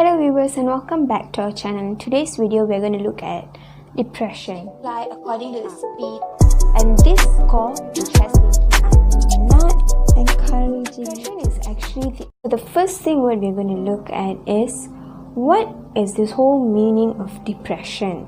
Hello viewers and welcome back to our channel. In today's video we're going to look at depression. Apply according to the speed and this score which has been given. Not encouraging. Depression is actually the first thing what we're going to look at is what is this whole meaning of depression.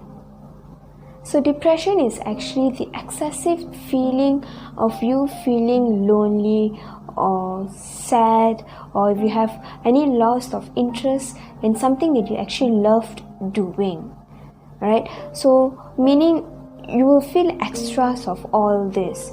So depression is actually the excessive feeling of you feeling lonely or sad, or if you have any loss of interest in something that you actually loved doing, right? So meaning you will feel extras of all this.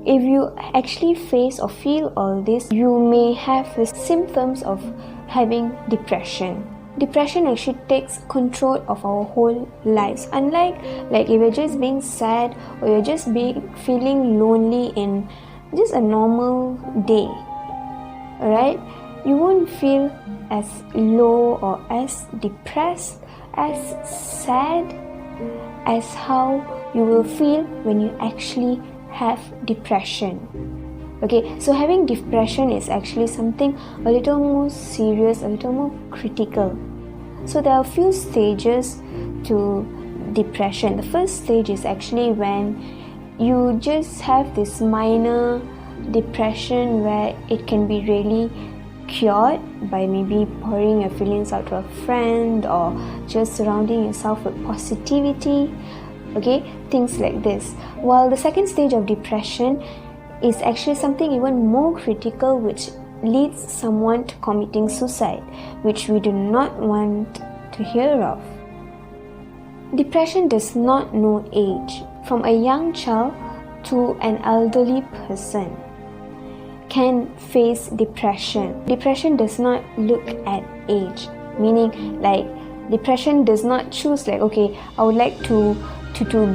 If you actually face or feel all this, you may have the symptoms of having depression. Depression actually takes control of our whole lives. Unlike if you're just being sad or you're just feeling lonely in just a normal day, alright, you won't feel as low or as depressed, as sad as how you will feel when you actually have depression. Okay, so having depression is actually something a little more serious, a little more critical. So there are a few stages to depression. The first stage is actually when you just have this minor depression where it can be really cured by maybe pouring your feelings out to a friend or just surrounding yourself with positivity, okay, things like this. While the second stage of depression is actually something even more critical, which leads someone to committing suicide, which we do not want to hear of. Depression does not know age. From a young child to an elderly person can face depression. Depression does not look at age, meaning depression does not choose okay, I would like to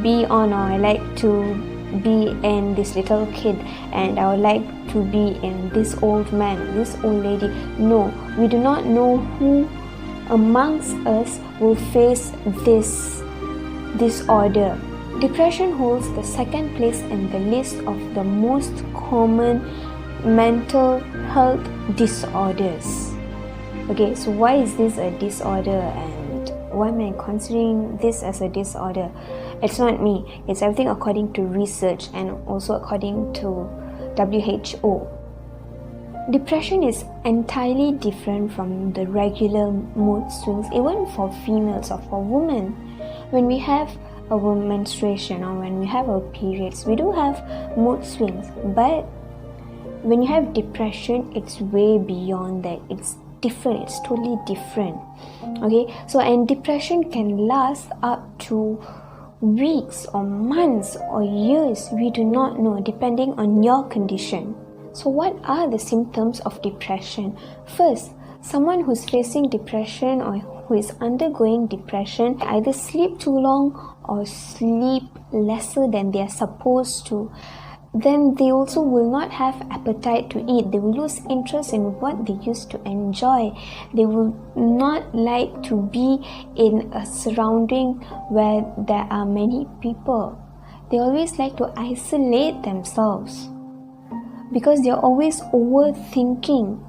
be on, or I like to be in this little kid, and I would like to be in this old man, this old lady. No, we do not know who amongst us will face this disorder. Depression holds the second place in the list of the most common mental health disorders. Okay, so why is this a disorder and why am I considering this as a disorder? It's not me, it's everything according to research and also according to WHO. Depression is entirely different from the regular mood swings, even for females or for women. When we have our menstruation or when we have our periods, we do have mood swings, but when you have depression, it's way beyond that. It's different, it's totally different. Okay, so and depression can last up to weeks or months or years, we do not know, depending on your condition. So what are the symptoms of depression? First, someone who's facing depression or who is undergoing depression either sleep too long or sleep lesser than they are supposed to. Then they also will not have appetite to eat. They will lose interest in what they used to enjoy. They will not like to be in a surrounding where there are many people. They always like to isolate themselves because they're always overthinking,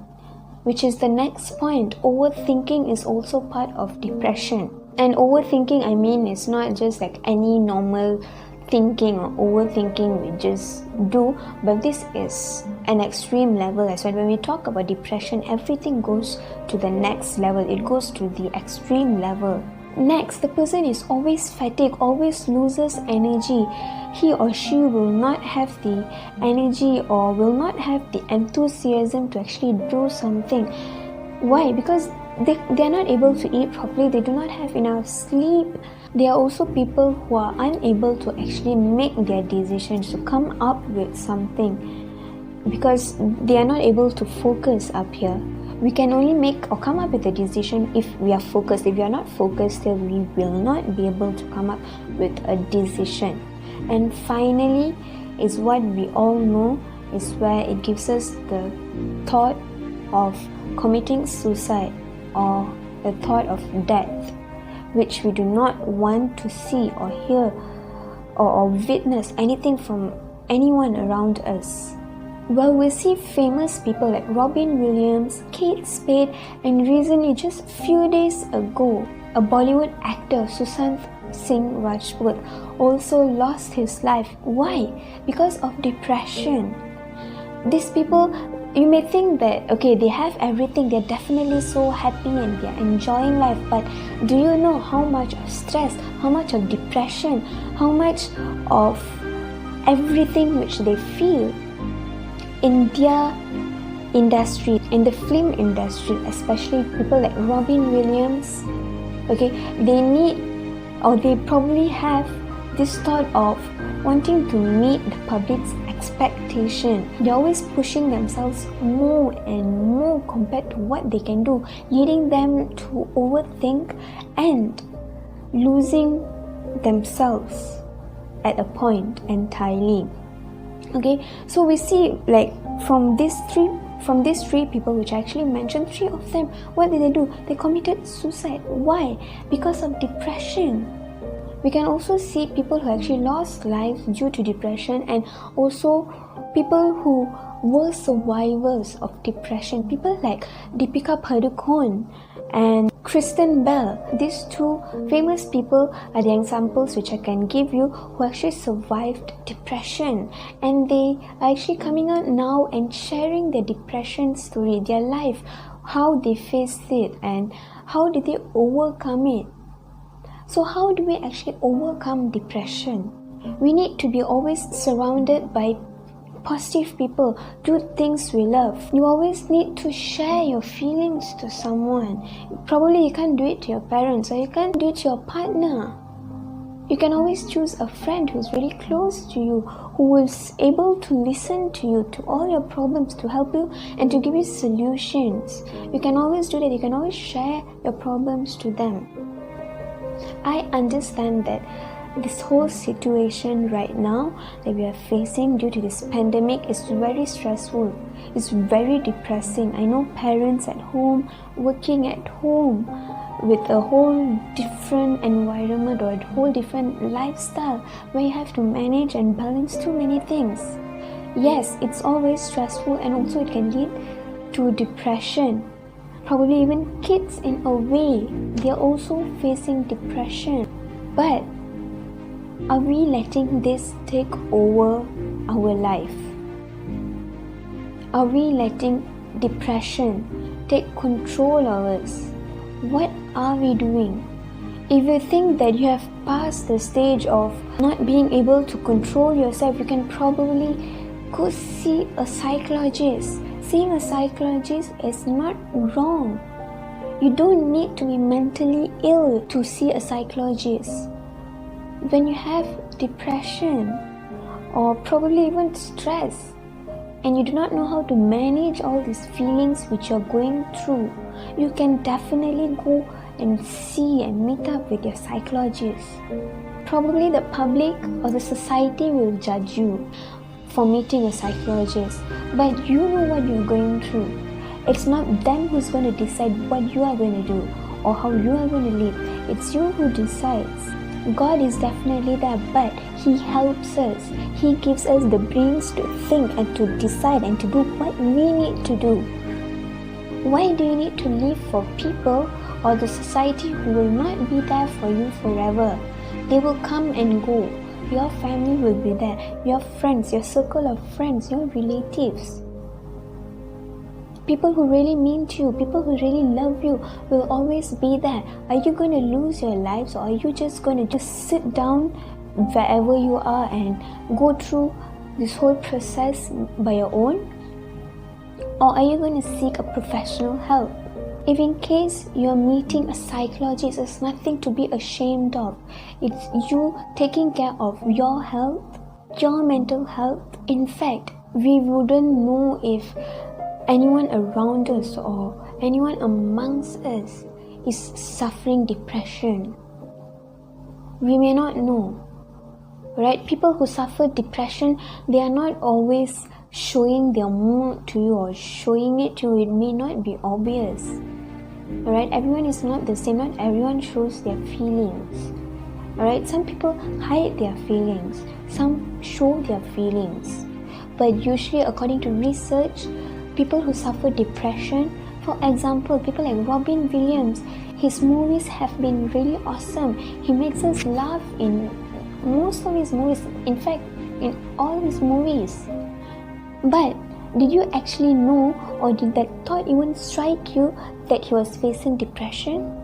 which is the next point. Overthinking is also part of depression. And overthinking, I mean, it's not just like any normal thinking or overthinking we just do, but this is an extreme level as well. When we talk about depression, everything goes to the next level. It goes to the extreme level. Next, the person is always fatigued, always loses energy. He or she will not have the energy or will not have the enthusiasm to actually do something. Why? Because they are not able to eat properly, they do not have enough sleep. There are also people who are unable to actually make their decisions, to come up with something, because they are not able to focus up here. We can only make or come up with a decision if we are focused. If we are not focused, then we will not be able to come up with a decision. And finally is what we all know, is where it gives us the thought of committing suicide or the thought of death, which we do not want to see or hear or witness anything from anyone around us. Well, we see famous people like Robin Williams, Kate Spade, and recently, just a few days ago, a Bollywood actor, Sushant Singh Rajput, also lost his life. Why? Because of depression. These people, you may think that, okay, they have everything, they're definitely so happy and they're enjoying life, but do you know how much of stress, how much of depression, how much of everything which they feel in their industry, in the film industry, especially people like Robin Williams, okay, they need, or they probably have this thought of wanting to meet the public's expectation. They're always pushing themselves more and more compared to what they can do, leading them to overthink and losing themselves at a point entirely. Okay, so we see like from these three people which I actually mentioned, three of them, what did they do? They committed suicide. Why? Because of depression. We can also see people who actually lost lives due to depression, and also people who were survivors of depression. People like Depika Padukone and Kristen Bell. These two famous people are the examples which I can give you who actually survived depression, and they are actually coming out now and sharing their depression story, their life, how they faced it and how did they overcome it. So how do we actually overcome depression? We need to be always surrounded by positive people, do things we love. You always need to share your feelings to someone. Probably you can't do it to your parents, or you can't do it to your partner. You can always choose a friend who's really close to you, who is able to listen to you, to all your problems, to help you and to give you solutions. You can always do that. You can always share your problems to them. I understand that this whole situation right now that we are facing due to this pandemic is very stressful. It's very depressing. I know parents at home, working at home with a whole different environment or a whole different lifestyle where you have to manage and balance too many things. Yes, it's always stressful, and also it can lead to depression. Probably even kids in a way, they're also facing depression. But are we letting this take over our life? Are we letting depression take control of us? What are we doing? If you think that you have passed the stage of not being able to control yourself, you can probably go see a psychologist. Seeing a psychologist is not wrong. You don't need to be mentally ill to see a psychologist. When you have depression or probably even stress, and you do not know how to manage all these feelings which you're going through, you can definitely go and see and meet up with your psychologist. Probably the public or the society will judge you for meeting a psychologist, but you know what you're going through. It's not them who's going to decide what you are going to do or how you are going to live. It's you who decides. God is definitely there, but He helps us. He gives us the brains to think and to decide and to do what we need to do. Why do you need to live for people or the society who will not be there for you forever? They will come and go. Your family will be there. Your friends, your circle of friends, your relatives. People who really mean to you, people who really love you will always be there. Are you going to lose your lives, or are you just going to just sit down wherever you are and go through this whole process by your own? Or are you going to seek a professional help? If in case you're meeting a psychologist, it's nothing to be ashamed of. It's you taking care of your health, your mental health. In fact, we wouldn't know if anyone around us or anyone amongst us is suffering depression. We may not know, right? People who suffer depression, they are not always showing their mood to you or showing it to you. It may not be obvious, right? Everyone is not the same. Not everyone shows their feelings, right? Some people hide their feelings, some show their feelings. But usually, according to research, people who suffer depression, for example, people like Robin Williams, his movies have been really awesome. He makes us laugh in most of his movies, in fact, in all his movies. But did you actually know, or did that thought even strike you that he was facing depression?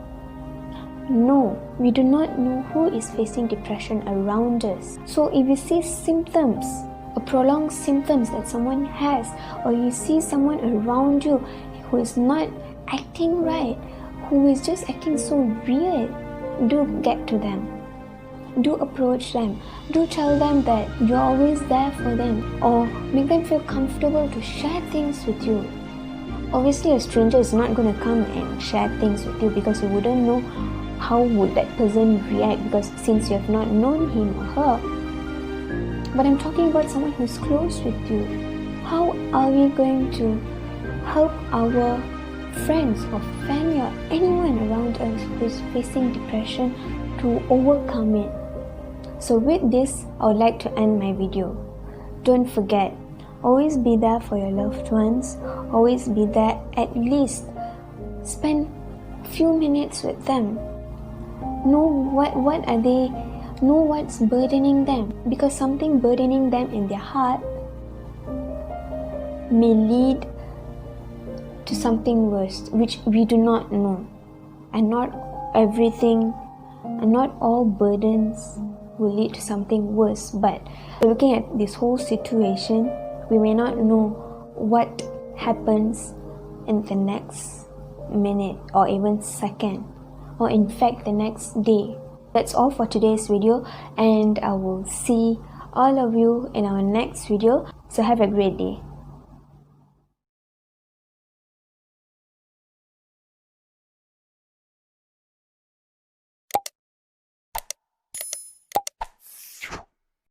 No, we do not know who is facing depression around us. So if you see symptoms, a prolonged symptoms that someone has, or you see someone around you who is not acting right, who is just acting so weird, do get to them. Do approach them. Do tell them that you're always there for them, or make them feel comfortable to share things with you. Obviously, a stranger is not going to come and share things with you because you wouldn't know how would that person react, because since you have not known him or her. But I'm talking about someone who's close with you. How are we going to help our friends or family or anyone around us who is facing depression to overcome it? So with this, I would like to end my video. Don't forget, always be there for your loved ones. Always be there, at least spend a few minutes with them. Know what are they, know what's burdening them, because something burdening them in their heart may lead to something worse, which we do not know. And not everything, and not all burdens will lead to something worse. But looking at this whole situation, we may not know what happens in the next minute or even second, or in fact the next day. That's all for today's video, and I will see all of you in our next video. So have a great day.